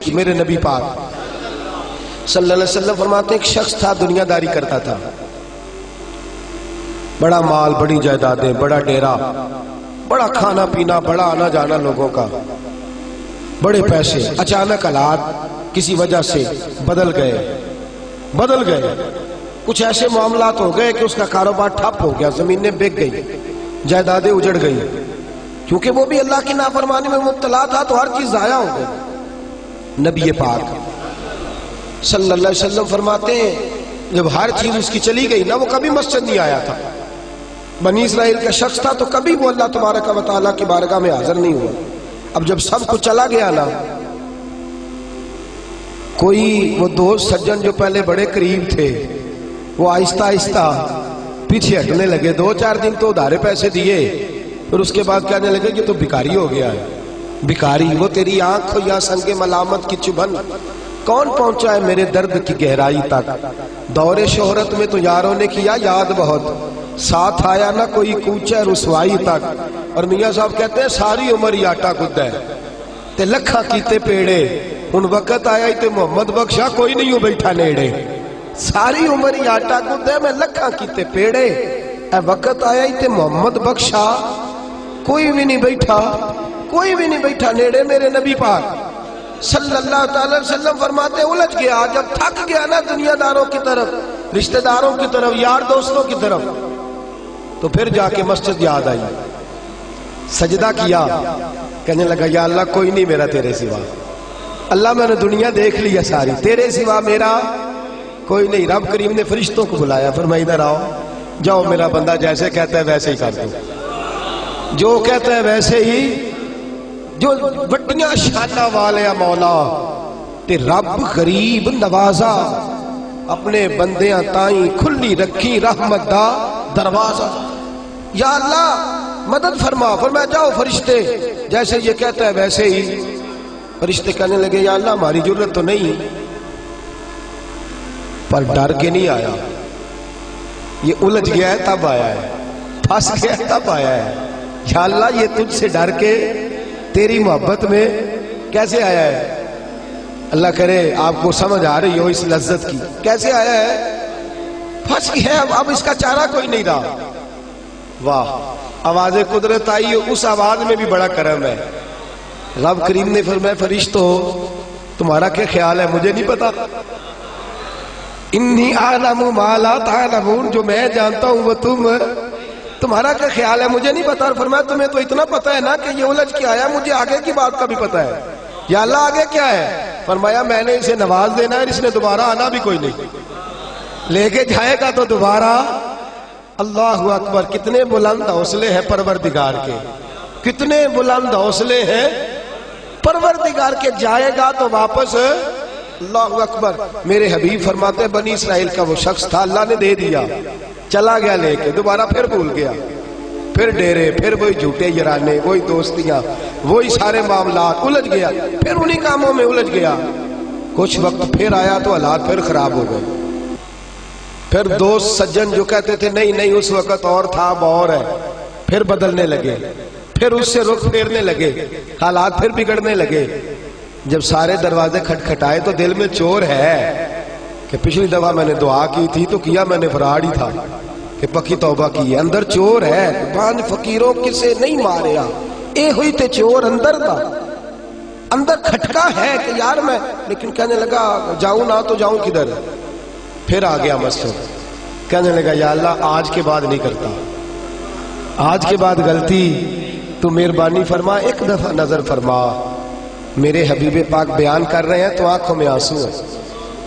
کہ میرے نبی پاک صلی اللہ علیہ وسلم فرماتے ایک شخص تھا دنیا داری کرتا تھا، بڑا مال، بڑی جائیدادیں، بڑا ڈیرا، بڑا کھانا پینا، بڑا آنا جانا لوگوں کا، بڑے پیسے۔ اچانک حالات کسی وجہ سے بدل گئے، کچھ ایسے معاملات ہو گئے کہ اس کا کاروبار ٹھپ ہو گیا، زمینیں بک گئی، جائیدادیں اجڑ گئی، کیونکہ وہ بھی اللہ کی نافرمانی میں مبتلا تھا تو ہر چیز ضائع ہو گئی۔ نبی پاک صلی اللہ علیہ وسلم فرماتے ہیں جب ہر چیز اس کی چلی گئی نا، وہ کبھی مسجد نہیں آیا تھا، بنی اسرائیل کا شخص تھا، تو کبھی وہ اللہ تبارک و تعالیٰ کی بارگاہ میں حاضر نہیں ہوا۔ اب جب سب کچھ چلا گیا نا، کوئی وہ دوست سجن جو پہلے بڑے قریب تھے وہ آہستہ آہستہ پیچھے ہٹنے لگے، 2-4 دن تو ادھارے پیسے دیے، پھر اس کے بعد کہنے لگے کہ تو بھکاری ہو گیا ہے۔ بھکاری، وہ تیری آنکھ یا سنگ ملامت کی چبھن کون پہنچا ہے میرے درد کی گہرائی تک؟ دور شہرت میں تو یاروں نے کیا یاد بہت، ساتھ آیا نہ کوئی کوچہ رسوائی تک۔ اور میاں صاحب کہتے ہیں ساری عمر ہی آٹا گدہ ہے تے لکھا کیتے پیڑے، ان وقت آیا ہی تے محمد بخشا کوئی نہیں ہو بیٹھا نیڑے۔ ساری عمر ہی آٹا گدہ میں لکھا کیتے پیڑے، اے وقت آیا ہی تے محمد بخشا کوئی بھی نہیں بیٹھا نیڑے۔ میرے نبی پاک صلی اللہ تعالی وسلم فرماتے الجھ گیا، جب تھک گیا نا دنیا داروں کی طرف، رشتہ داروں کی طرف، یار دوستوں کی طرف، تو پھر جا کے مسجد یاد آئی، سجدہ کیا، کہنے لگا یا اللہ کوئی نہیں میرا تیرے سوا، اللہ میں نے دنیا دیکھ لیا ساری، تیرے سوا میرا کوئی نہیں۔ رب کریم نے فرشتوں کو بلایا، فرمایا ادھر آؤ، جاؤ میرا بندہ جیسے کہتا ہے ویسے ہی کر دو، جو کہتا ہے ویسے ہی، جو بڑیاں شانہ والے مولا تے رب غریب نوازا، اپنے بندیاں تائیں کھلی رکھی رحمت دا دروازہ۔ یا اللہ مدد فرما، فرمایا جاؤ فرشتے جیسے یہ کہتا ہے ویسے ہی۔ فرشتے کہنے لگے یا اللہ ہماری ضرورت تو نہیں، پر ڈر کے نہیں آیا، یہ الجھ گیا ہے تب آیا ہے، پھنس گیا ہے تب آیا ہے۔ یا اللہ یہ تجھ سے ڈر کے تیری محبت میں کیسے آیا ہے؟ اللہ کرے آپ کو سمجھ آ رہی ہو اس لذت کی، کیسے آیا ہے؟ پھنس گیا ہے، اب اس کا چارہ کوئی نہیں رہا۔ واہ، آواز قدرت آئی، اس آواز میں بھی بڑا کرم ہے۔ رب کریم نے فرمایا فرشتو تمہارا کیا خیال ہے؟ مجھے نہیں پتا، انی اعلم ما لا تعلمون، جو میں جانتا ہوں وہ تمہارا کیا خیال ہے مجھے نہیں پتا۔ اور فرمایا تمہیں تو اتنا پتا ہے نا کہ یہ الجھ کے آیا، مجھے آگے کی بات کا بھی پتا ہے۔ یا اللہ آگے کیا ہے؟ فرمایا میں نے اسے نواز دینا ہے، اس نے دوبارہ آنا بھی کوئی نہیں، لے کے جائے گا تو دوبارہ۔ اللہ اکبر، کتنے بلند حوصلے ہیں پروردگار کے، کتنے بلند حوصلے ہیں پروردگار کے، جائے گا تو واپس۔ اللہ اکبر، میرے حبیب فرماتے بنی اسرائیل کا وہ شخص تھا، اللہ نے دے دیا، چلا گیا لے کے، دوبارہ پھر بھول گیا، پھر ڈیرے، پھر وہی جھوٹے یارانے، وہی دوستیاں، وہی سارے معاملات، الجھ گیا، پھر انہی کاموں میں الجھ گیا۔ کچھ وقت پھر آیا تو حالات پھر خراب ہو گئے، پھر دوست سجن جو کہتے تھے نہیں نہیں اس وقت اور تھا اب اور ہے، پھر بدلنے لگے، پھر اس سے رخ پھیرنے لگے، حالات پھر بگڑنے لگے۔ جب سارے دروازے کھٹکھٹائے تو دل میں چور ہے کہ پچھلی دفعہ میں نے دعا کی تھی تو کیا میں نے فراڈ ہی تھا کہ پکی توبہ کی ہے، اندر چور ہے، بان فقیروں کسے نہیں ماریا، اے ہوئی تے چور اندر تھا، اندر کھٹکا ہے کہ یار میں، لیکن کہنے لگا جاؤں نہ تو جاؤں کدھر۔ پھر آ گیا مسجد، کہنے لگا یا اللہ آج کے بعد نہیں کرتا، آج کے بعد غلطی تو مہربانی فرما، ایک دفعہ نظر فرما۔ میرے حبیب پاک بیان کر رہے ہیں تو آنکھوں میں آنسو ہے۔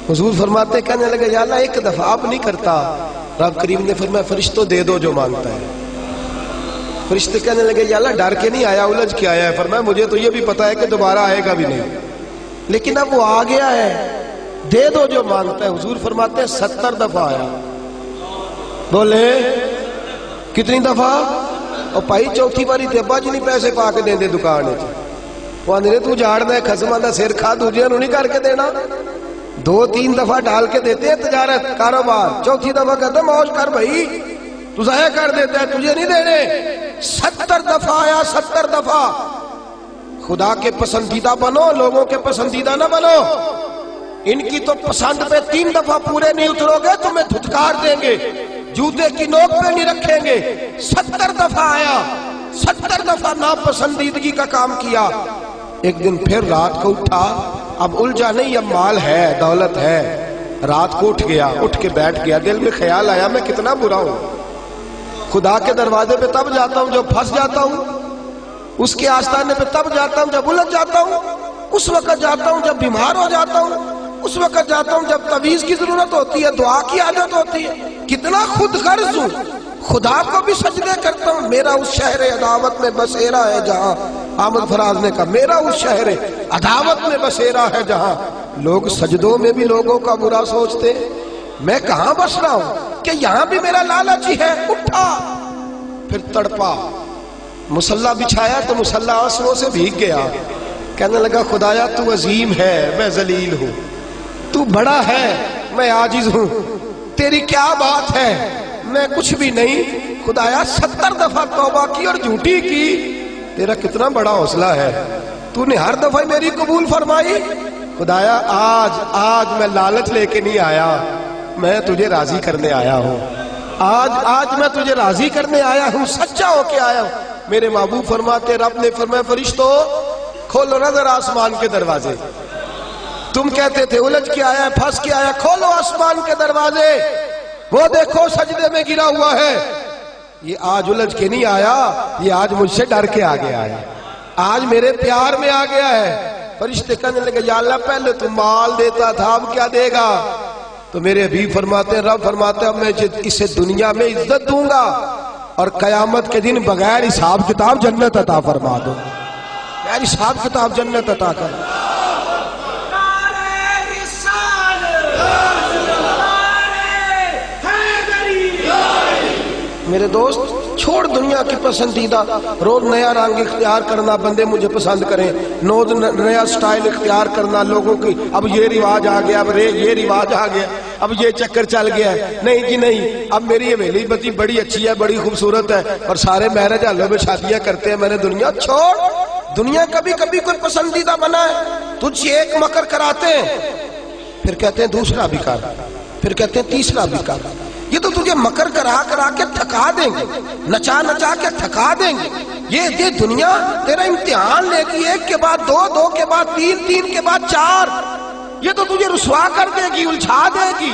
حضور فرماتے کہنے لگے یا اللہ ایک دفعہ، اب نہیں کرتا۔ رب کریم نے فرمایا فرشتوں دے دو جو مانگتا ہے۔ فرشتے کہنے لگے یا اللہ ڈر کے نہیں آیا، الجھ کے آیا ہے۔ فرمایا مجھے تو یہ بھی پتا ہے کہ دوبارہ آئے گا بھی نہیں، لیکن اب وہ آ گیا ہے، دے دو جو مانگتا ہے۔ حضور فرماتے ہیں 70 دفعہ آیا۔ بولے کتنی دفعہ؟ اور پائی چوتھی باری تے ابا جی نہیں پیسے پا کے دیں دے دکان ہے، وہ آندھے تو جاڑنا ہے خسمہ دا سر کھا، دوجہ نو نہیں کر کے دینا۔ 2-3 دفعہ ڈال کے دیتے ہیں تجارت کاروبار، چوتھی دفعہ کہتا ہے موج کر بھائی، تو ضائع کر دیتا ہے، تجھے نہیں دینے۔ 70 دفعہ آیا، 70 دفعہ۔ خدا کے پسندیدہ بنو، لوگوں کے پسندیدہ نہ بنو۔ ان کی تو پسند پہ 3 دفعہ پورے نہیں اترو گے تمہیں دھتکار دیں گے، جوتے کی نوک پہ نہیں رکھیں گے۔ 70 دفعہ آیا، 70 دفعہ ناپسندیدگی کا کام کیا۔ ایک دن پھر رات کو اٹھا، اب الجھا نہیں، اب مال ہے، دولت ہے۔ رات کو اٹھ گیا، اٹھ کے بیٹھ گیا، دل میں خیال آیا میں کتنا برا ہوں، خدا کے دروازے پہ تب جاتا ہوں جب پھنس جاتا ہوں، اس کے آستانے پہ تب جاتا ہوں جب الجھ جاتا ہوں، اس وقت جاتا ہوں جب بیمار ہو جاتا ہوں، اس وقت جاتا ہوں جب تعویذ کی ضرورت ہوتی ہے، دعا کی عادت ہوتی ہے۔ کتنا خود غرض ہوں، خدا کو بھی سجدے کرتا ہوں۔ میرا اس شہر عداوت میں بسیرا ہے جہاں، احمد فراز نے کہا میرا اس شہر عداوت میں بسیرا ہے جہاں، لوگ سجدوں میں بھی لوگوں کا برا سوچتے، میں کہاں بس رہا ہوں کہ یہاں بھی میرا لالچ ہی ہے۔ اٹھا، پھر تڑپا، مصلی بچھایا تو مصلی آنسوؤں سے بھیگ گیا، کہنے لگا خدایا تو عظیم ہے، میں ذلیل ہوں، تو بڑا ہے، میں عاجز ہوں، تیری کیا بات ہے، میں کچھ بھی نہیں۔ خدایا 70 دفعہ توبہ کی اور جھوٹی کی، تیرا کتنا بڑا حوصلہ ہے، تو نے ہر دفعہ میری قبول فرمائی۔ خدایا آج میں لالچ لے کے نہیں آیا، میں تجھے راضی کرنے آیا ہوں، آج میں تجھے راضی کرنے آیا ہوں، سچا ہو کے آیا ہوں۔ میرے محبوب فرماتے، رب نے فرمایا فرشتوں کھولو نظر آسمان کے دروازے، تم کہتے تھے الجھ کے آیا ہے، پھنس کے آیا، کھولو آسمان کے دروازے، وہ دیکھو سجدے میں گرا ہوا ہے۔ یہ آج الجھ کے نہیں آیا، یہ آج مجھ سے ڈر کے آ گیا ہے، آج میرے پیار میں آ گیا ہے۔ فرشتے کہنے لگے یا اللہ پہلے تو مال دیتا تھا، اب کیا دے گا؟ تو میرے حبیب فرماتے ہیں، رب فرماتے ہیں اب میں اسے دنیا میں عزت دوں گا اور قیامت کے دن بغیر حساب کتاب جنت عطا فرما دوں، بغیر حساب کتاب جنت عطا کر۔ میرے دوست چھوڑ دنیا کی پسندیدہ، روز نیا رنگ اختیار کرنا، بندے مجھے پسند کریں، روز نیا سٹائل اختیار کرنا، لوگوں کی اب یہ رواج آ گیا، اب یہ رواج آ گیا، اب یہ چکر چل گیا ہے، نہیں جی نہیں، اب میری حویلی بتی بڑی اچھی ہے، بڑی خوبصورت ہے اور سارے میرج ہالوں میں شادیاں کرتے ہیں، میں نے دنیا چھوڑ۔ دنیا کبھی کبھی کوئی پسندیدہ بنا ہے، تجھ ایک مکر کراتے ہیں، پھر کہتے ہیں دوسرا بھی کر، پھر کہتے ہیں تیسرا بھی کر، یہ تو تجھے مکر کرا کے تھکا دیں گے، نچا کے تھکا دیں گے۔ یہ دنیا تیرا امتحان لے گی، 1 کے بعد 2، 2 کے بعد 3، 3 کے بعد 4، یہ تو تجھے رسوا کر دے گی، الجھا دے گی۔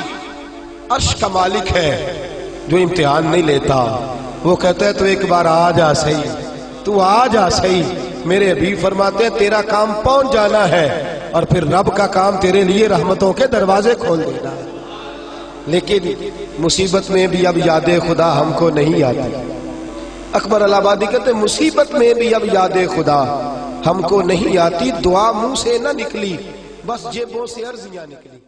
عرش کا مالک ہے جو امتحان نہیں لیتا، وہ کہتا ہے تو ایک بار آ جا صحیح، تو آ جا صحیح۔ میرے حبیب فرماتے ہیں تیرا کام پہنچ جانا ہے اور پھر رب کا کام تیرے لیے رحمتوں کے دروازے کھول دینا ہے۔ لیکن مصیبت میں بھی اب یاد خدا ہم کو نہیں آتی۔ اکبر الہ آبادی کہتے مصیبت میں بھی اب یاد خدا ہم کو نہیں آتی، دعا منہ سے نہ نکلی، بس جیبوں سے عرضیاں نکلی۔